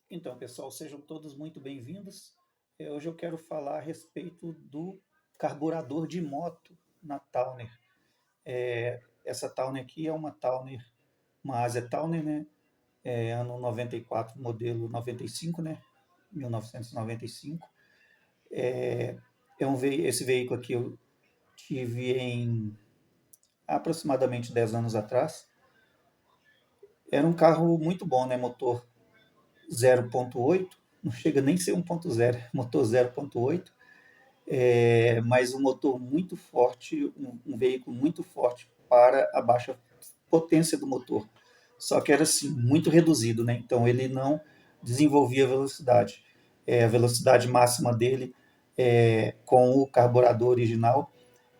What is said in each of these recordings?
Então, pessoal, sejam todos muito bem-vindos. Hoje eu quero falar a respeito do carburador de moto na Towner. Essa Towner aqui é uma Towner, uma Asia Towner, né? Ano 94, modelo 95, né? 1995. Esse veículo aqui eu tive em aproximadamente 10 anos atrás. Era um carro muito bom, né? Motor 0.8, não chega nem a ser 1.0, motor 0.8. Mas um motor muito forte, um veículo muito forte para a baixa potência do motor. Só que era assim, muito reduzido, né? Então ele não desenvolvia velocidade. A velocidade máxima dele com o carburador original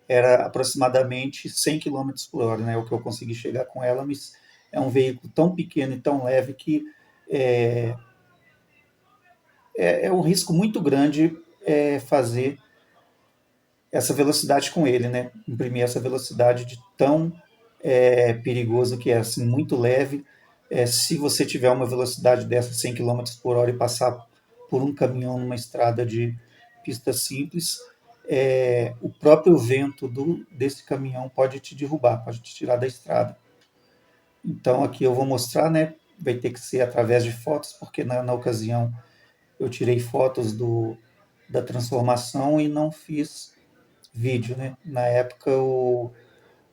era aproximadamente 100 km por hora, né? O que eu consegui chegar com ela, mas é um veículo tão pequeno e tão leve que é, é um risco muito grande fazer essa velocidade com ele, né? Imprimir essa velocidade de tão perigoso que é, assim, muito leve. Se você tiver uma velocidade dessa 100 km por hora e passar por um caminhão numa estrada de pista simples, o próprio vento desse caminhão pode te derrubar, pode te tirar da estrada. Então aqui eu vou mostrar, né? Vai ter que ser através de fotos, porque na ocasião eu tirei fotos da transformação e não fiz vídeo, né? Na época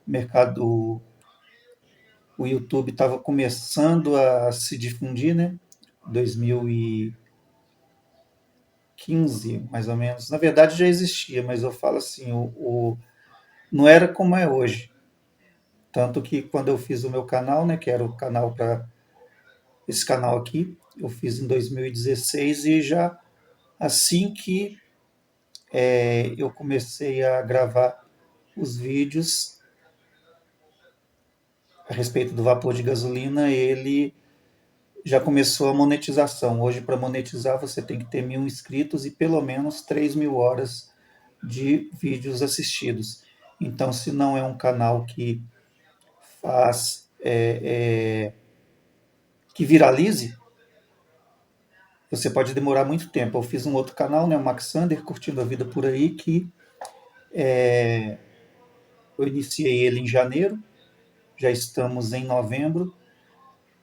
mercado, o YouTube estava começando a se difundir, né? 2015, mais ou menos. Na verdade já existia, mas eu falo assim, não era como é hoje. Tanto que quando eu fiz o meu canal, né, que era o canal para esse canal aqui, eu fiz em 2016 e já assim que eu comecei a gravar os vídeos a respeito do vapor de gasolina, ele já começou a monetização. Hoje, para monetizar, você tem que ter 1.000 inscritos e pelo menos 3.000 horas de vídeos assistidos. Então, se não é um canal que faz, que viralize, você pode demorar muito tempo. Eu fiz um outro canal, né, o Max Sander, Curtindo a Vida por Aí, que eu iniciei ele em janeiro, já estamos em novembro,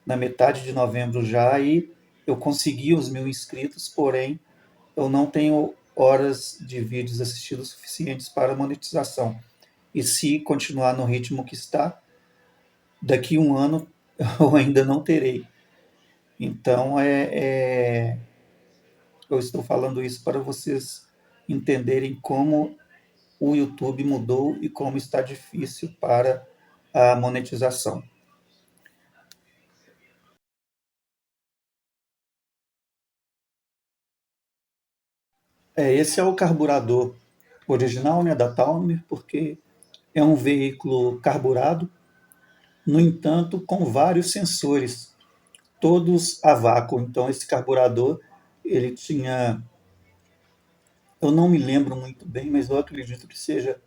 na metade de novembro já, e eu consegui os 1.000 inscritos, porém eu não tenho horas de vídeos assistidos suficientes para monetização. E se continuar no ritmo que está, daqui a um ano eu ainda não terei. Então, eu estou falando isso para vocês entenderem como o YouTube mudou e como está difícil para a monetização. Esse é o carburador original, né, da Towner, porque é um veículo carburado, no entanto, com vários sensores, todos a vácuo. Então, esse carburador, ele tinha, eu não me lembro muito bem, mas eu acredito que seja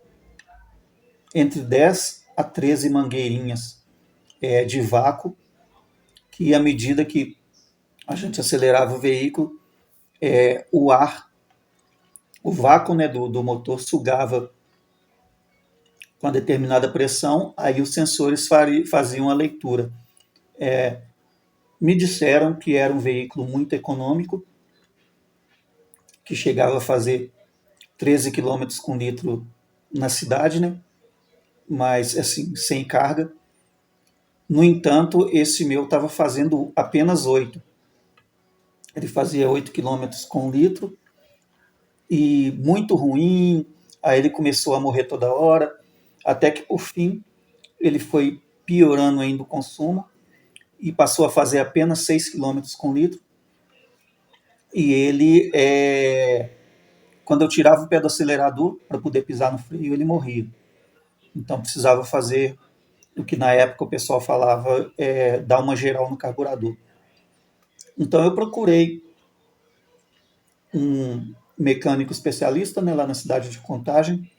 entre 10 a 13 mangueirinhas de vácuo, que à medida que a gente acelerava o veículo, o ar, o vácuo, né, do motor sugava com a determinada pressão, aí os sensores faziam a leitura. Me disseram que era um veículo muito econômico, que chegava a fazer 13 quilômetros com litro na cidade, né? Mas assim, sem carga. No entanto, esse meu estava fazendo apenas 8. Ele fazia 8 quilômetros com litro e muito ruim. Aí ele começou a morrer toda hora, até que por fim ele foi piorando ainda o consumo e passou a fazer apenas 6 quilômetros com litro. E ele, quando eu tirava o pé do acelerador para poder pisar no freio, ele morria. Então precisava fazer o que na época o pessoal falava dar uma geral no carburador. Então eu procurei um mecânico especialista, né, lá na cidade de Contagem.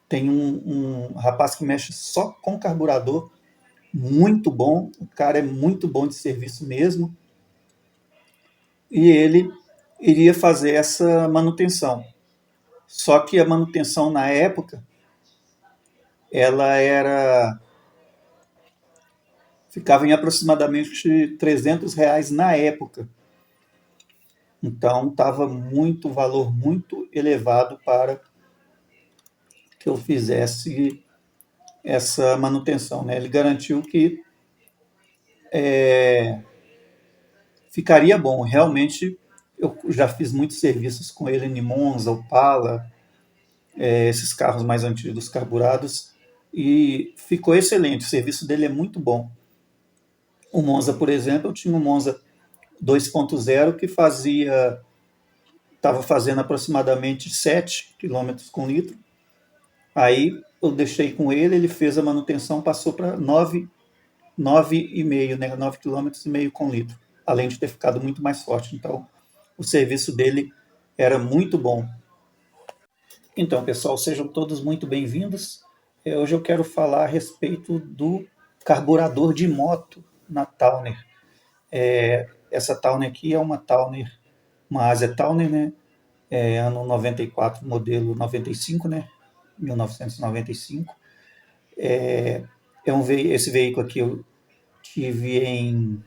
Tem um rapaz que mexe só com carburador, muito bom. O cara é muito bom de serviço mesmo. e ele iria fazer essa manutenção. Só que a manutenção na época, ela era ficava em aproximadamente R$ 300 na época. Então estava muito valor muito elevado para que eu fizesse essa manutenção, né? Ele garantiu que ficaria bom. Realmente eu já fiz muitos serviços com ele em Monza, Opala, esses carros mais antigos carburados, e ficou excelente. O serviço dele é muito bom. O Monza, por exemplo, eu tinha um Monza 2.0 que estava fazendo aproximadamente 7 quilômetros com litro. Aí eu deixei com ele, ele fez a manutenção, passou para 9,5, né? 9,5 km com litro, além de ter ficado muito mais forte. Então, o serviço dele era muito bom. Então, pessoal, sejam todos muito bem-vindos. Hoje eu quero falar a respeito do carburador de moto na Towner. Essa Towner aqui é uma Towner, uma Asia Towner, né? Ano 94, modelo 95, né? 1995. Esse veículo aqui eu tive em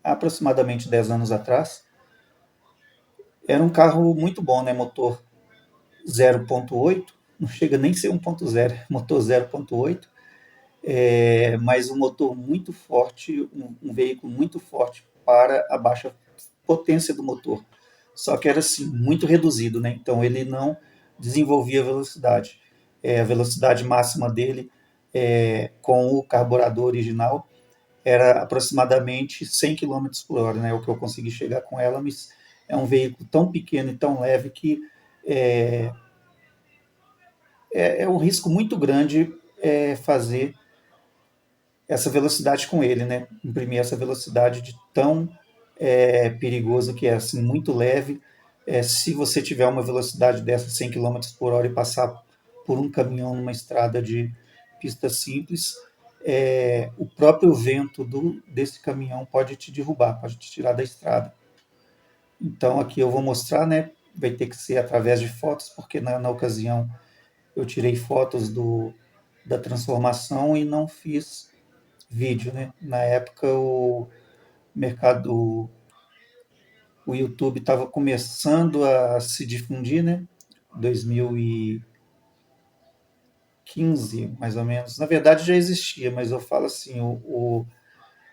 aproximadamente 10 anos atrás. Era um carro muito bom, né? Motor 0.8, não chega nem a ser 1.0, motor 0.8, mas um motor muito forte, um veículo muito forte para a baixa potência do motor. Só que era assim, muito reduzido, né? Então ele não desenvolvia velocidade. A velocidade máxima dele com o carburador original era aproximadamente 100 km por hora, né? O que eu consegui chegar com ela, mas é um veículo tão pequeno e tão leve que é, um risco muito grande fazer essa velocidade com ele, né? Imprimir essa velocidade de tão perigoso que é, assim, muito leve. Se você tiver uma velocidade dessa 100 km por hora e passar por um caminhão numa estrada de pista simples, o próprio vento desse caminhão pode te derrubar, pode te tirar da estrada. Então aqui eu vou mostrar, né? Vai ter que ser através de fotos, porque na ocasião eu tirei fotos da transformação e não fiz vídeo, né? Na época mercado, o YouTube estava começando a se difundir, né? 2015, mais ou menos. Na verdade já existia, mas eu falo assim,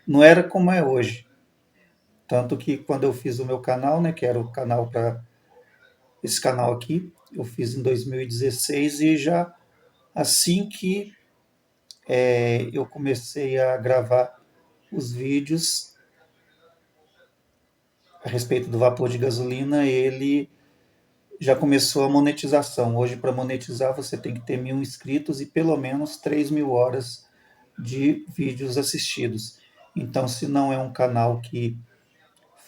não era como é hoje. Tanto que quando eu fiz o meu canal, né, que era o canal para esse canal aqui, eu fiz em 2016 e já assim que eu comecei a gravar os vídeos a respeito do vapor de gasolina, ele já começou a monetização. Hoje, para monetizar, você tem que ter 1.000 inscritos e pelo menos 3.000 horas de vídeos assistidos. Então, se não é um canal que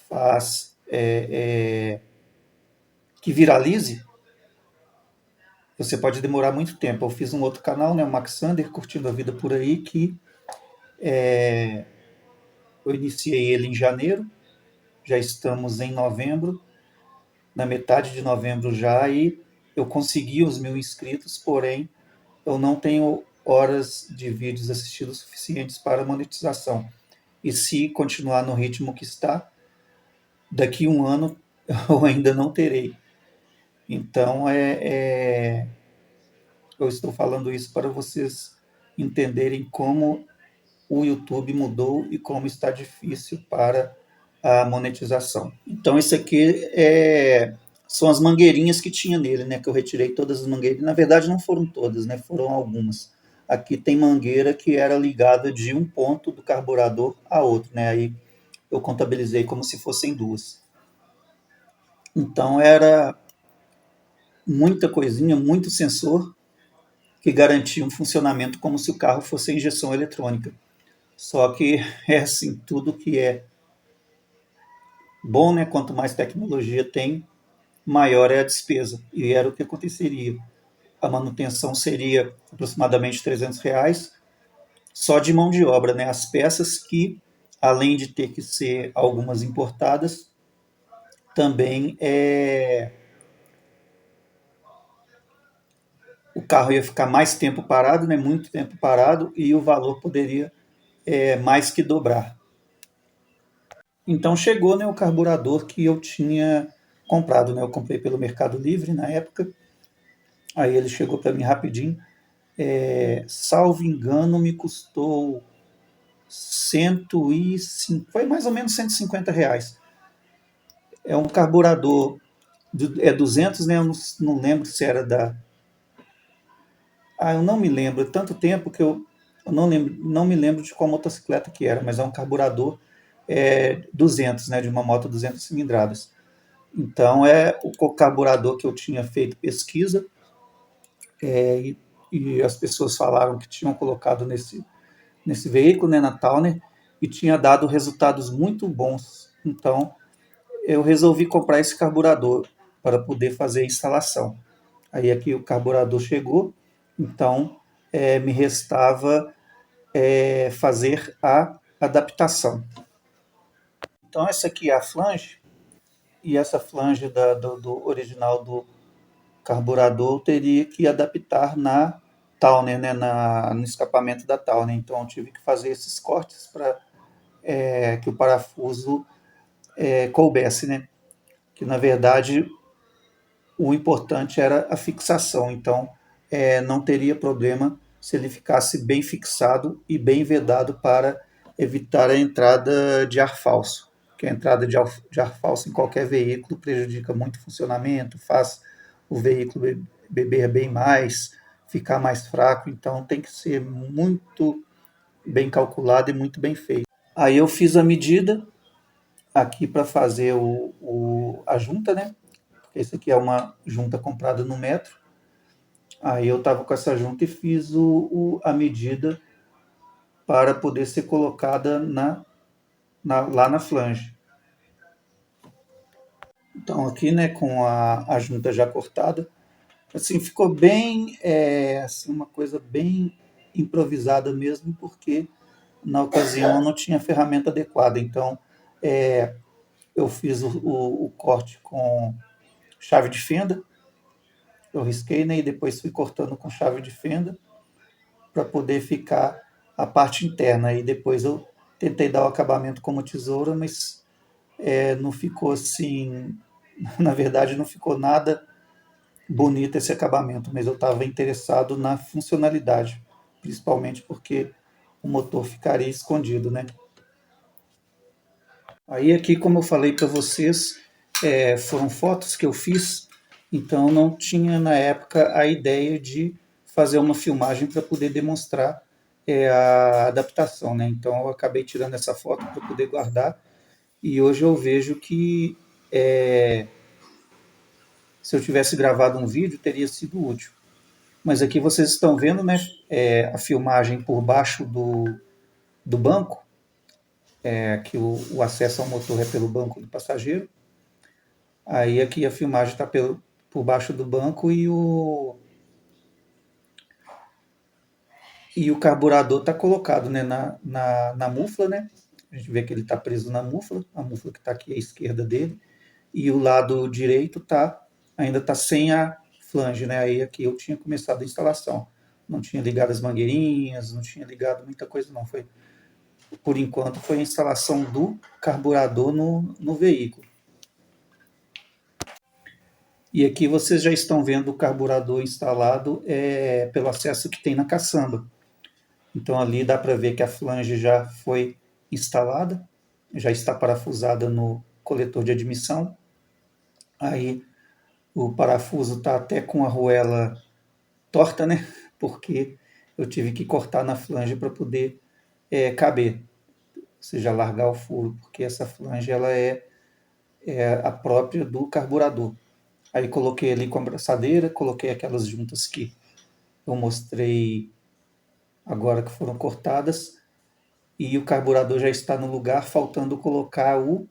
faz que viralize, você pode demorar muito tempo. Eu fiz um outro canal, né, o Max Sander, Curtindo a Vida por Aí, que eu iniciei ele em janeiro, já estamos em novembro, na metade de novembro já, e eu consegui os 1.000 inscritos, porém eu não tenho horas de vídeos assistidos suficientes para monetização. E se continuar no ritmo que está, daqui a um ano eu ainda não terei. Então, eu estou falando isso para vocês entenderem como o YouTube mudou e como está difícil para a monetização. Então, isso aqui são as mangueirinhas que tinha nele, né? Que eu retirei todas as mangueiras. Na verdade, não foram todas, né? Foram algumas. Aqui tem mangueira que era ligada de um ponto do carburador a outro, né? Aí eu contabilizei como se fossem duas. Então era muita coisinha, muito sensor que garantia um funcionamento como se o carro fosse a injeção eletrônica. Só que é assim, tudo que é bom, né? Quanto mais tecnologia tem, maior é a despesa. E era o que aconteceria. A manutenção seria aproximadamente R$ 300, só de mão de obra, né? As peças que, além de ter que ser algumas importadas, também o carro ia ficar mais tempo parado, né, muito tempo parado, e o valor poderia mais que dobrar. Então chegou, né, o carburador que eu tinha comprado, né? Eu comprei pelo Mercado Livre na época. Aí ele chegou para mim rapidinho. Salvo engano, me custou 105, foi mais ou menos R$ 150. É um carburador, 200, né? Eu não lembro se era da. Ah, eu não me lembro, é tanto tempo que eu não me lembro de qual motocicleta que era, mas é um carburador 200, né? De uma moto 200 cilindradas. Então é o carburador que eu tinha feito pesquisa, e as pessoas falaram que tinham colocado nesse veículo, né, na Towner, e tinha dado resultados muito bons. Então eu resolvi comprar esse carburador para poder fazer a instalação. Aí aqui o carburador chegou, então me restava fazer a adaptação. Então essa aqui é a flange, e essa flange do original do carburador eu teria que adaptar na Towner, né, no escapamento da Towner. Então eu tive que fazer esses cortes para que o parafuso coubesse, né? Que na verdade o importante era a fixação. Então não teria problema se ele ficasse bem fixado e bem vedado para evitar a entrada de ar falso. Que a entrada de ar falso em qualquer veículo prejudica muito o funcionamento, faz o veículo beber bem mais, ficar mais fraco. Então tem que ser muito bem calculado e muito bem feito. Aí eu fiz a medida aqui para fazer a junta, né? Esse aqui é uma junta comprada no metro. Aí eu estava com essa junta e fiz a medida para poder ser colocada lá na flange. Então aqui, né, com a junta já cortada, assim, ficou bem, assim, uma coisa bem improvisada mesmo, porque na ocasião eu não tinha ferramenta adequada. Então eu fiz o corte com chave de fenda, eu risquei, né, e depois fui cortando com chave de fenda para poder ficar a parte interna. E depois eu tentei dar o acabamento como tesoura, mas não ficou assim. Na verdade, não ficou nada bonito esse acabamento, mas eu estava interessado na funcionalidade, principalmente porque o motor ficaria escondido, né? Aí aqui, como eu falei para vocês, foram fotos que eu fiz, então não tinha na época a ideia de fazer uma filmagem para poder demonstrar a adaptação, né? Então eu acabei tirando essa foto para poder guardar, e hoje eu vejo que se eu tivesse gravado um vídeo teria sido útil. Mas aqui vocês estão vendo, né, a filmagem por baixo do banco, que o acesso ao motor é pelo banco do passageiro. Aí aqui a filmagem está por baixo do banco e o carburador está colocado, né, na mufla, né? A gente vê que ele está preso na mufla, a mufla que está aqui à esquerda dele, e o lado direito ainda está sem a flange, né? Aí aqui eu tinha começado a instalação. Não tinha ligado as mangueirinhas, não tinha ligado muita coisa, não. Por enquanto, foi a instalação do carburador no veículo. E aqui vocês já estão vendo o carburador instalado pelo acesso que tem na caçamba. Então ali dá para ver que a flange já foi instalada, já está parafusada no coletor de admissão. Aí o parafuso está até com a arruela torta, né? Porque eu tive que cortar na flange para poder caber, ou seja, largar o furo, porque essa flange ela é a própria do carburador. Aí coloquei ali com a abraçadeira, coloquei aquelas juntas que eu mostrei agora que foram cortadas, e o carburador já está no lugar, faltando colocar o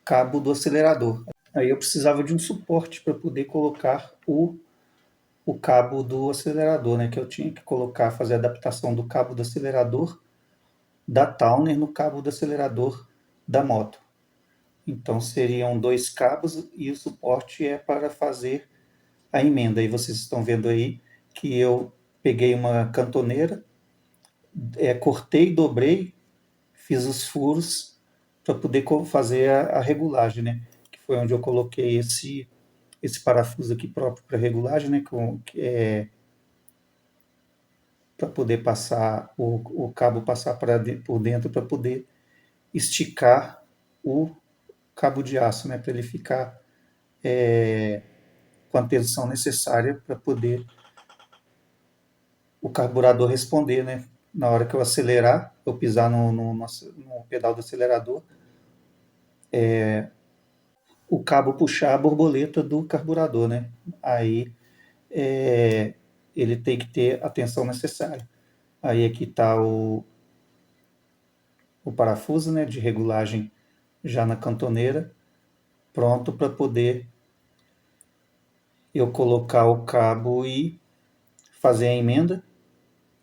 cabo do acelerador. Aí eu precisava de um suporte para poder colocar o cabo do acelerador, né? Que eu tinha que colocar, fazer a adaptação do cabo do acelerador da Towner no cabo do acelerador da moto. Então seriam dois cabos e o suporte é para fazer a emenda. E vocês estão vendo aí que eu peguei uma cantoneira, cortei, dobrei, fiz os furos para poder fazer a regulagem, né? Que foi onde eu coloquei esse parafuso aqui próprio para regulagem, né? Para poder passar o cabo passar por dentro para poder esticar o cabo de aço, né? Para ele ficar com a tensão necessária para poder o carburador responder, né? Na hora que eu acelerar, eu pisar no pedal do acelerador, o cabo puxar a borboleta do carburador, né? Aí ele tem que ter a tensão necessária. Aí aqui está o parafuso, né, de regulagem já na cantoneira, pronto para poder eu colocar o cabo e fazer a emenda,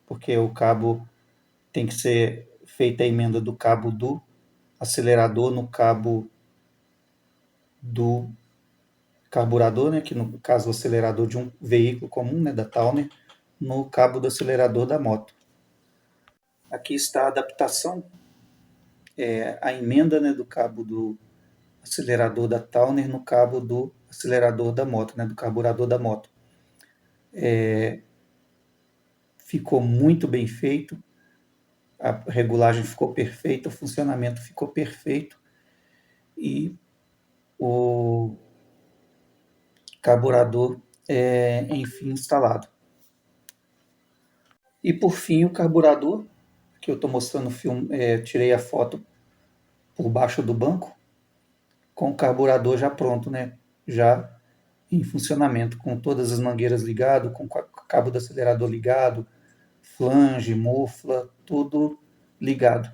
porque o cabo tem que ser feita a emenda do cabo do acelerador no cabo do carburador, né, que no caso o acelerador de um veículo comum, né, da Towner, no cabo do acelerador da moto. Aqui está a adaptação, a emenda, né, do cabo do acelerador da Towner no cabo do acelerador da moto, né, do carburador da moto. Ficou muito bem feito, a regulagem ficou perfeita, o funcionamento ficou perfeito e o carburador enfim instalado. E por fim o carburador, que eu estou mostrando o filme, tirei a foto por baixo do banco, com o carburador já pronto, né? Já em funcionamento, com todas as mangueiras ligadas, com o cabo do acelerador ligado, flange, mufla, tudo ligado.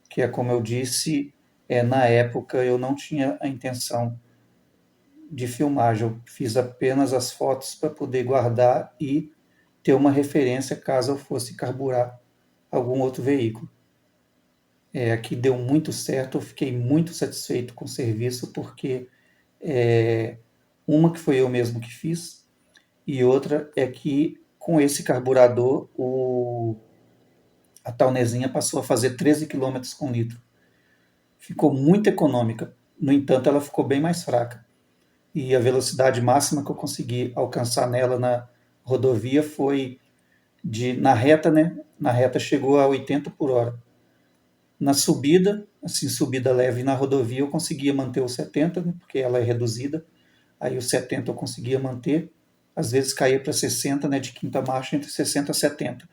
Que é como eu disse, na época eu não tinha a intenção de filmagem, eu fiz apenas as fotos para poder guardar e ter uma referência caso eu fosse carburar algum outro veículo. Aqui deu muito certo, eu fiquei muito satisfeito com o serviço, porque uma que foi eu mesmo que fiz, e outra é que com esse carburador a Taunezinha passou a fazer 13 quilômetros com litro. Ficou muito econômica, no entanto ela ficou bem mais fraca. E a velocidade máxima que eu consegui alcançar nela na rodovia foi na reta, né? Na reta chegou a 80 por hora. Na subida, assim, subida leve na rodovia, eu conseguia manter os 70, né, porque ela é reduzida. Aí os 70 eu conseguia manter. Às vezes caía para 60, né, de quinta marcha, entre 60 e 70.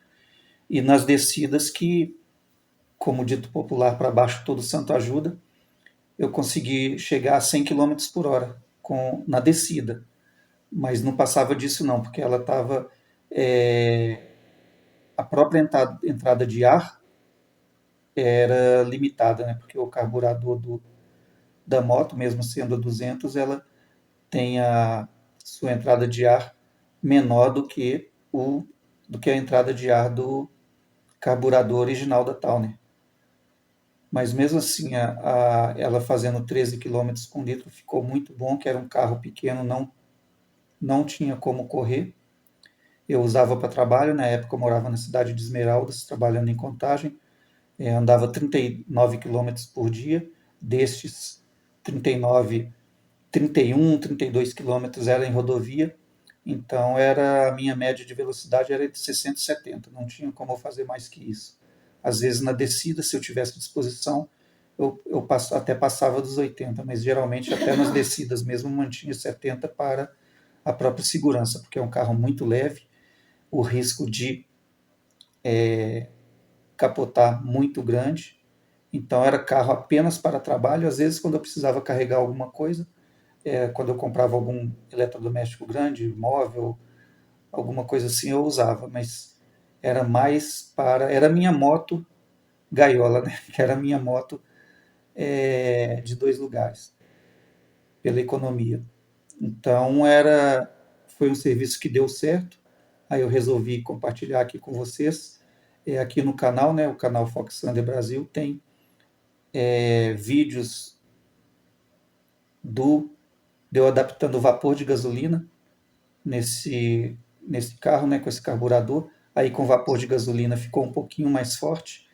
E nas descidas que, como dito popular, para baixo todo santo ajuda, eu consegui chegar a 100 km por hora na descida. Mas não passava disso não, porque ela estava... a própria entrada de ar era limitada, né? Porque o carburador da moto, mesmo sendo a 200, ela tem a sua entrada de ar menor do que a entrada de ar do carburador original da Towner. Mas mesmo assim, ela fazendo 13 km com litro ficou muito bom, que era um carro pequeno, não tinha como correr. Eu usava para trabalho, na época eu morava na cidade de Esmeraldas, trabalhando em Contagem, andava 39 quilômetros por dia, destes 39, 31, 32 quilômetros era em rodovia, então a minha média de velocidade era de 60 e 70, não tinha como eu fazer mais que isso. Às vezes na descida, se eu tivesse disposição, eu até passava dos 80, mas geralmente até nas descidas mesmo mantinha 70 para a própria segurança, porque é um carro muito leve, o risco de capotar muito grande. Então era carro apenas para trabalho. Às vezes, quando eu precisava carregar alguma coisa, quando eu comprava algum eletrodoméstico grande, móvel, alguma coisa assim, eu usava. Mas era mais para... Era minha moto gaiola, né? Que era minha moto de dois lugares, pela economia. Então foi um serviço que deu certo. Aí eu resolvi compartilhar aqui com vocês. Aqui no canal, né, o canal Fox Thunder Brasil, tem vídeos do de eu adaptando o vapor de gasolina nesse carro, né, com esse carburador. Aí com vapor de gasolina ficou um pouquinho mais forte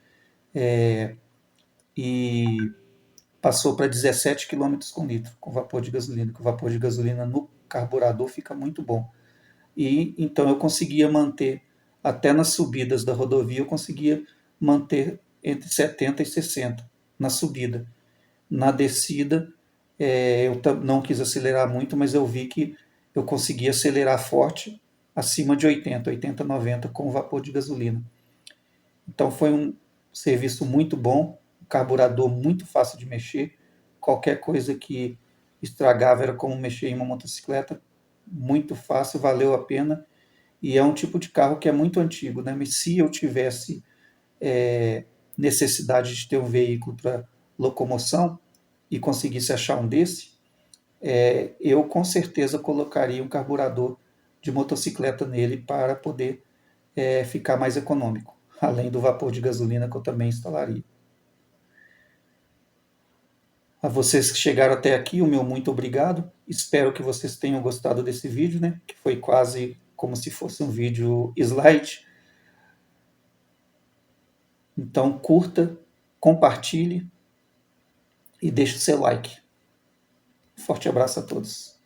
e passou para 17 quilômetros com litro com vapor de gasolina, que o vapor de gasolina no carburador fica muito bom. E então eu conseguia manter, até nas subidas da rodovia, eu conseguia manter entre 70 e 60 na subida. Na descida, eu não quis acelerar muito, mas eu vi que eu conseguia acelerar forte acima de 80, 90 com vapor de gasolina. Então foi um serviço muito bom, um carburador muito fácil de mexer. Qualquer coisa que estragava era como mexer em uma motocicleta, muito fácil, valeu a pena. E é um tipo de carro que é muito antigo, né? Mas se eu tivesse necessidade de ter um veículo para locomoção e conseguisse achar um desse, eu com certeza colocaria um carburador de motocicleta nele para poder ficar mais econômico, além do vapor de gasolina que eu também instalaria. A vocês que chegaram até aqui, o meu muito obrigado. Espero que vocês tenham gostado desse vídeo, né? Que foi quase como se fosse um vídeo slide. Então curta, compartilhe e deixe o seu like. Forte abraço a todos.